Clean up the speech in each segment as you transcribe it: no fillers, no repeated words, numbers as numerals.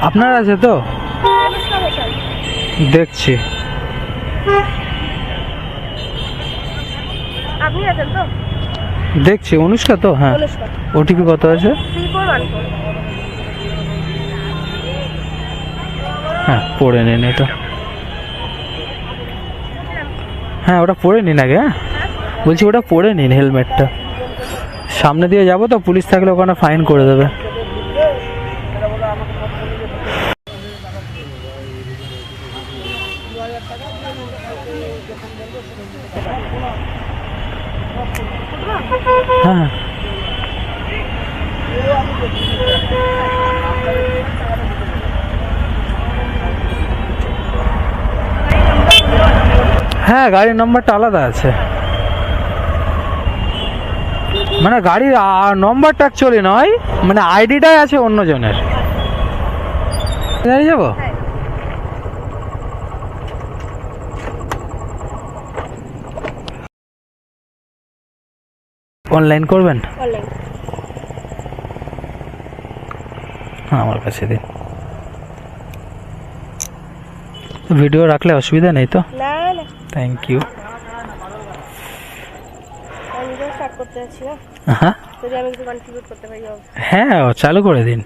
আপনার আছে তো? দেখছি। আপনি আছেন তো? দেখছি অনুষ্কা তো? হ্যাঁ। ওটিপি কত আছে? 3414। হ্যাঁ পড়ে নিন এটা। হ্যাঁ ওটা পড়ে নিন আগে। হ্যাঁ বলছি ওটা পড়ে নিন হেলমেটটা। সামনে দিয়ে যাবো তো, পুলিশ থাকলে ওখানে ফাইন করে দেবে। হ্যাঁ হ্যাঁ গাড়ির নাম্বারটা আলাদা আছে, মানে গাড়ির নম্বরটা অ্যাকচুয়ালি নয়, মানে আইডিটাই আছে অন্য জনের। দাঁড়িয়ে যাবো? অনলাইন করবেন? অনলাইন। হ্যাঁ আমার কাছে দিন। ভিডিও রাখলে অসুবিধা নেই তো? না না, থ্যাংক ইউ। আমি তো স্টার্ট করতে যাচ্ছি না, হ্যাঁ যদি আমি কিছু কন্ট্রিবিউট করতে পারি। হ্যাঁ চালু করে দিন।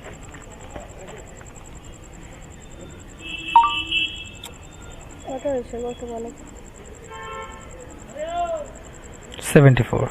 কত হয়েছে কত বলো? 74।